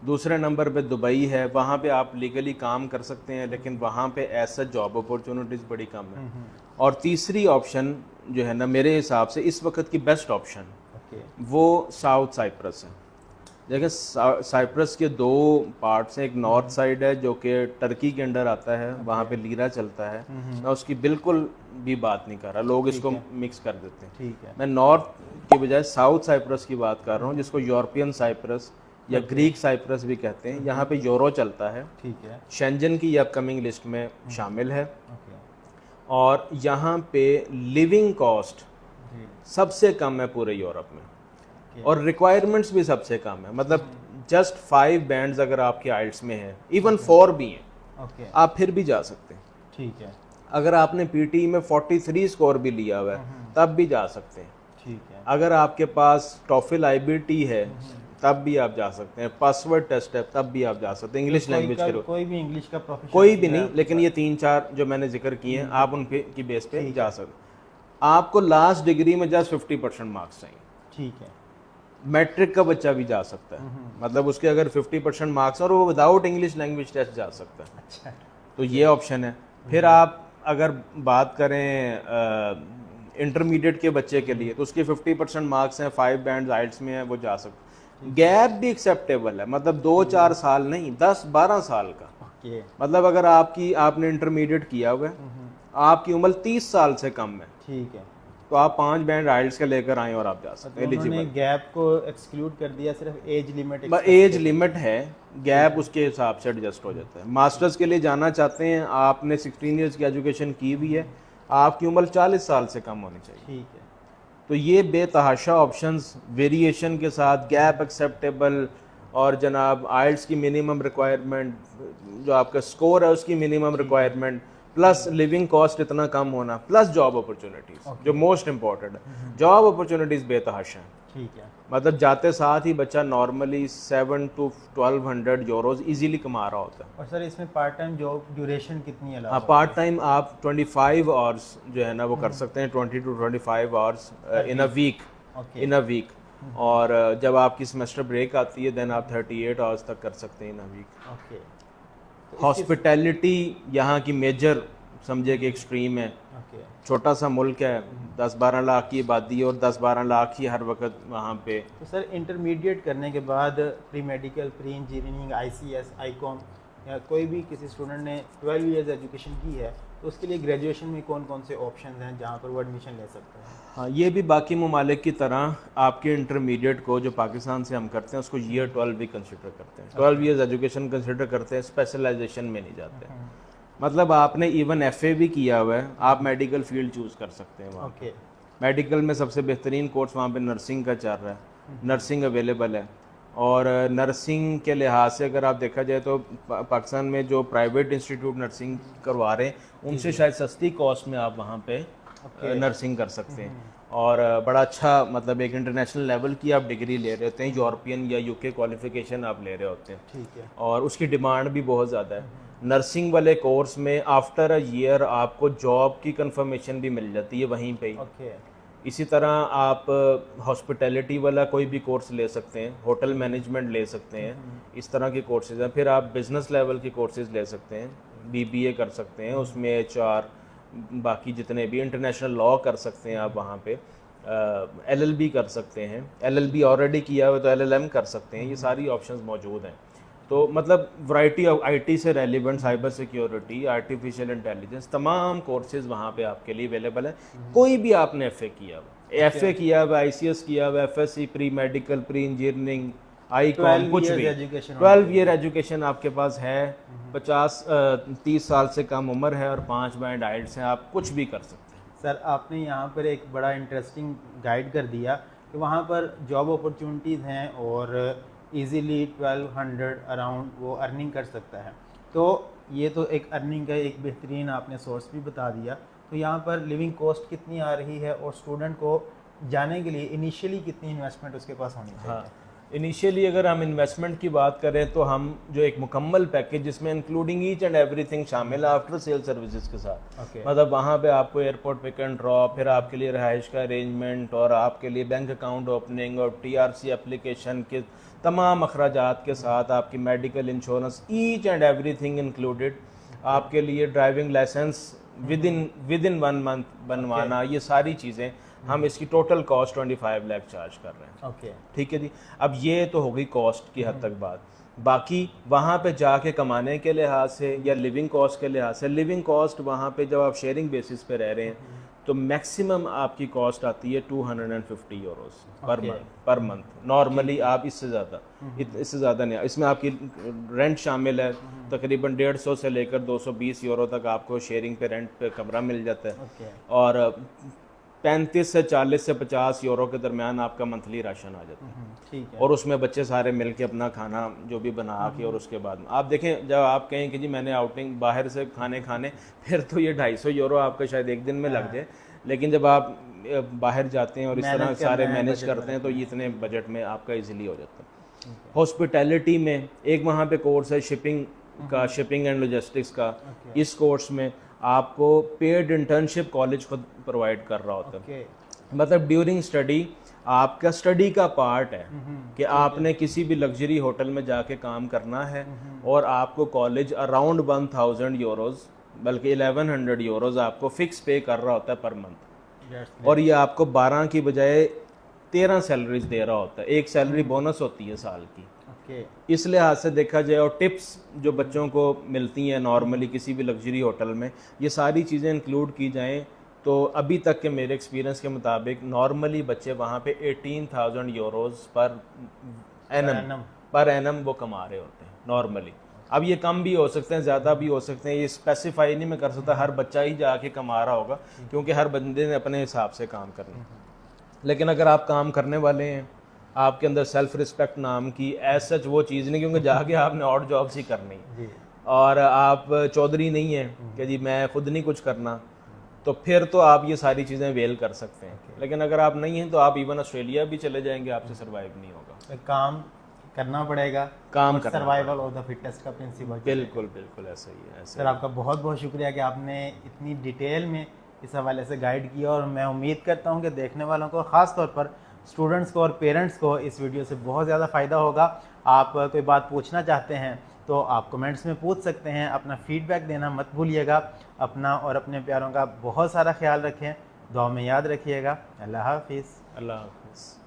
दूसरे नंबर पे दुबई है, वहाँ पे आप लीगली काम कर सकते हैं, लेकिन वहाँ पे ऐसा जॉब अपॉर्चुनिटीज़ बड़ी कम है। और तीसरी ऑप्शन जो है ना, मेरे हिसाब से इस वक्त की बेस्ट ऑप्शन ओके। वो साउथ साइप्रस है। देखिए साइप्रस के दो पार्ट्स हैं, एक नॉर्थ साइड है जो कि टर्की के अंडर आता है, वहाँ पे लीरा चलता है। मैं उसकी बिल्कुल भी बात नहीं कर रहा, लोग इसको मिक्स कर देते हैं। ठीक है। मैं नॉर्थ की बजाय साउथ साइप्रस की बात कर रहा हूँ, जिसको यूरोपियन साइप्रस या ग्रीक साइप्रस भी कहते हैं। यहाँ पे यूरो चलता है, ठीक है। शेंजन की अपकमिंग लिस्ट में शामिल है, ओके। और यहाँ पे लिविंग कॉस्ट जी। सबसे कम है पूरे यूरोप में, ओके। और रिक्वायरमेंट्स भी सबसे कम है। मतलब जस्ट 5 बैंड्स अगर आपके आइल्स में है, इवन 4 भी हैं, ओके। आप फिर भी जा सकते हैं। ठीक है। अगर आपने पीटी में 43 स्कोर भी लिया हुआ है तब भी जा सकते हैं। ठीक है। अगर आपके पास टॉफिल आईबीटी है तब भी आप जा सकते हैं। पासवर्ड टेस्ट है तब भी आप जा सकते हैं। इंग्लिश लैंग्वेज के कोई भी इंग्लिश का प्रोफेशनल कोई भी नहीं, लेकिन ये 3-4 जो मैंने जिक्र किए हैं आप उन पे की बेस पे जा सकते। आपको लास्ट डिग्री में जस्ट 50% मार्क्स चाहिए। ठीक है। मैट्रिक का बच्चा भी जा सकता है, मतलब उसके अगर 50% मार्क्स और वो विदाउट इंग्लिश लैंग्वेज टेस्ट जा सकता है। अच्छा। तो ये ऑप्शन है। फिर आप अगर बात करें इंटरमीडिएट के बच्चे के लिए, तो उसके 50% मार्क्स हैं, 5 बैंड आइल्स में है, वो जा सकता है। गैप भी एक्सेप्टेबल है, मतलब 2-4 साल नहीं, 10-12 साल का। ओके। मतलब अगर आपने इंटरमीडिएट किया हुआ है, आपकी उम्र 30 साल से कम है, ठीक है। तो आप 5 बैंड आइल्स के लेकर आए और आप जा सकते हैं। उन्होंने गैप को एक्सक्लूड कर दिया, सिर्फ एज लिमिट। एज लिमिट है, गैप उसके हिसाब से एडजस्ट हो जाता है। मास्टर्स के लिए जाना चाहते हैं, आपने 16 ईयर्स की एजुकेशन की हुई है, आपकी उम्र 40 साल से कम होनी चाहिए। ठीक है। तो ये बेतहाशा ऑप्शंस वेरिएशन के साथ, गैप एक्सेप्टेबल, और जनाब आइल्स की मिनिमम रिक्वायरमेंट, जो आपका स्कोर है उसकी minimum requirement, plus living cost इतना कम होना, प्लस जॉब अपॉर्चुनिटीज़ जो मोस्ट इंपॉर्टेंट है। जॉब अपॉर्चुनिटीज़ बेतहाशा हैं। ठीक है। मतलब जाते साथ ही बच्चा नॉर्मली 7 to 1200 यूरोज इजीली कमा रहा होता है। और सर इसमें पार्ट टाइम जॉब ड्यूरेशन कितनी है? हाँ, पार्ट टाइम आप 25 आवर्स जो है ना वो कर सकते हैं, 20 to 25 hours in a week. और जब आपकी सेमेस्टर ब्रेक आती है देन आप 38 आवर्स तक कर सकते हैं इन अ वीक। ओके। हॉस्पिटैलिटी यहाँ की मेजर समझे कि एक स्ट्रीम है। ओके। छोटा सा मुल्क है, 10-12 लाख की आबादी और 10-12 लाख ही हर वक्त वहाँ पे। तो सर इंटरमीडिएट करने के बाद pre medical, pre engineering, ICS, Icom, या कोई भी किसी स्टूडेंट ने 12 इयर्स एजुकेशन की है, तो उसके लिए ग्रेजुएशन में कौन कौन से ऑप्शन हैं जहाँ पर वो एडमिशन ले सकते हैं? हाँ, ये भी बाकी ममालिक की तरह आपके इंटरमीडिएट को जो पाकिस्तान से हम करते हैं उसको ईयर 12 भी कंसिडर करते हैं। 12 इयर्स एजुकेशन कंसिडर करते हैं, स्पेशलाइजेशन में नहीं जाते हैं। मतलब आपने इवन एफए भी किया हुआ है, आप मेडिकल फील्ड चूज़ कर सकते हैं वहाँ। ओके। मेडिकल में सबसे बेहतरीन कोर्स वहाँ पे नर्सिंग का चल रहा है, नर्सिंग अवेलेबल है। और नर्सिंग के लिहाज से अगर आप देखा जाए तो पाकिस्तान में जो प्राइवेट इंस्टीट्यूट नर्सिंग करवा रहे हैं उनसे शायद सस्ती कॉस्ट में आप वहाँ पे नर्सिंग कर सकते हैं। और बड़ा अच्छा, मतलब एक इंटरनेशनल लेवल की आप डिग्री ले रहे होते हैं, यूरोपियन या यूके क्वालिफिकेशन आप ले रहे होते हैं। ठीक है। और उसकी डिमांड भी बहुत ज़्यादा है। नर्सिंग वाले कोर्स में आफ्टर अ ईयर आपको जॉब की कंफर्मेशन भी मिल जाती है वहीं पे ही। ओके। इसी तरह आप हॉस्पिटैलिटी वाला कोई भी कोर्स ले सकते हैं, होटल मैनेजमेंट ले सकते हैं, इस तरह के कोर्सेज हैं। फिर आप बिज़नेस लेवल के कोर्सेज ले सकते हैं, बीबीए कर सकते हैं, उसमें एचआर, बाकी जितने भी इंटरनेशनल लॉ कर सकते हैं आप वहाँ पे। एलएलबी कर सकते हैं, एलएलबी ऑलरेडी किया हुआ तो एलएलएम कर सकते हैं। ये सारी ऑप्शंस मौजूद हैं। तो मतलब वैरायटी ऑफ आईटी से relevant, cyber security, artificial intelligence, तमाम कोर्सेज वहाँ पे आपके लिए अवेलेबल है। कोई भी आपने एफए किया हुआ, एफए किया हुआ, आईसीएस किया हुआ, FSc, pre medical, pre engineering, Icom, कुछ भी 12 ईयर एजुकेशन आपके पास है, 30 साल से कम उम्र है और 5 बैंड आइल्स हैं, आप कुछ भी कर सकते हैं। सर आपने यहाँ पर एक बड़ा इंटरेस्टिंग गाइड कर दिया कि वहाँ पर जॉब अपॉर्चुनिटीज़ हैं और इजीली 1200 अराउंड वो अर्निंग कर सकता है। तो ये तो एक अर्निंग का एक बेहतरीन आपने सोर्स भी बता दिया। तो यहाँ पर लिविंग कॉस्ट कितनी आ रही है और स्टूडेंट को जाने के लिए इनिशियली कितनी इन्वेस्टमेंट उसके पास होनी चाहिए? हाँ, इनिशियली अगर हम इन्वेस्टमेंट की बात करें तो हम जो एक मुकम्मल पैकेज जिसमें इंक्लूडिंग ईच एंड एवरीथिंग शामिल है आफ्टर सेल सर्विसेज के साथ, Okay. मतलब वहाँ पे आपको एयरपोर्ट पिक एंड ड्रॉप, फिर आपके लिए रहाइश का अरेंजमेंट और आपके लिए बैंक अकाउंट ओपनिंग और TRC एप्लीकेशन के तमाम अखराजात के साथ आपकी medical insurance, each and everything included, आपके लिए driving licence within 1 month बनवाना, ये सारी चीज़ें हम इसकी टोटल कॉस्ट 25 लाख चार्ज कर रहे हैं। ओके ठीक है जी। अब ये तो हो गई कॉस्ट की हद तक बात। बाकी वहाँ पे जाके कमाने के लिहाज से या लिविंग कॉस्ट के लिहाज से, लिविंग कॉस्ट वहाँ पे जब आप शेयरिंग बेसिस पे रह रहे हैं तो मैक्सिमम आपकी कॉस्ट आती है 250 यूरोस पर मंथ। नॉर्मली आप इससे ज़्यादा नहीं, इसमें आपकी रेंट शामिल है, तकरीबन 150 से लेकर 220 यूरो तक आपको शेयरिंग पे रेंट पे कमरा मिल जाता है। ओके और 35 से 40 से 50 यूरो के दरमियान आपका मंथली राशन आ जाता है। ठीक है। और उसमें बच्चे सारे मिल के अपना खाना जो भी बना के, और उसके बाद आप देखें जब आप कहें कि जी मैंने आउटिंग बाहर से खाने फिर तो ये 250 यूरो आपका शायद एक दिन में लग जाए, लेकिन जब आप बाहर जाते हैं और इस तरह सारे मैनेज करते हैं तो ये इतने बजट में आपका इजीली हो जाता है। हॉस्पिटैलिटी में एक वहाँ पे कोर्स है शिपिंग का, शिपिंग एंड लॉजिस्टिक्स का। इस कोर्स में आपको पेड इंटर्नशिप कॉलेज खुद प्रोवाइड कर रहा होता है। ओके मतलब ड्यूरिंग स्टडी आपका स्टडी का पार्ट है कि आपने किसी भी लग्जरी होटल में जाके काम करना है और आपको कॉलेज अराउंड 1000 यूरोज बल्कि 1100 यूरोज आपको फिक्स पे कर रहा होता है पर मंथ, और ये आपको 12 की बजाय 13 सैलरीज दे रहा होता है। एक सैलरी बोनस होती है साल की। ओके इस लिहाज से देखा जाए, और टिप्स जो बच्चों को मिलती हैं नॉर्मली किसी भी लग्जरी होटल में, ये सारी चीज़ें इंक्लूड की जाएं तो अभी तक के मेरे एक्सपीरियंस के मुताबिक नॉर्मली बच्चे वहाँ पे 18,000 यूरोज पर एनम वो कमा रहे होते हैं नॉर्मली। अब ये कम भी हो सकते हैं, ज़्यादा भी हो सकते हैं, ये स्पेसिफाई नहीं मैं कर सकता हर बच्चा ही जाके कमा रहा होगा, क्योंकि हर बंदे ने अपने हिसाब से काम करना है। लेकिन अगर आप काम करने वाले हैं, आपके अंदर सेल्फ रिस्पेक्ट नाम की एज सच वो चीज़ नहीं, क्योंकि जाके आपने और जॉब्स ही करनी है और आप चौधरी नहीं है कि जी मैं खुद नहीं कुछ करना, तो फिर तो आप ये सारी चीज़ें वेल कर सकते हैं। लेकिन अगर आप नहीं हैं तो आप इवन ऑस्ट्रेलिया भी चले जाएंगे, आपसे सर्वाइव नहीं होगा। काम करना पड़ेगा, काम करना, सर्वाइवल ऑफ द फिटेस्ट का प्रिंसिपल। बिल्कुल बिल्कुल ऐसा ही है। सर आपका बहुत बहुत शुक्रिया कि आपने इतनी डिटेल में इस हवाले से गाइड किया, और मैं उम्मीद करता हूँ कि देखने वालों को, ख़ास तौर पर स्टूडेंट्स को और पेरेंट्स को इस वीडियो से बहुत ज़्यादा फ़ायदा होगा। आप कोई बात पूछना चाहते हैं तो आप कमेंट्स में पूछ सकते हैं, अपना फीडबैक देना मत भूलिएगा। अपना और अपने प्यारों का बहुत सारा ख्याल रखें, दुआ में याद रखिएगा। अल्लाह हाफिज़। अल्लाह हाफिज़।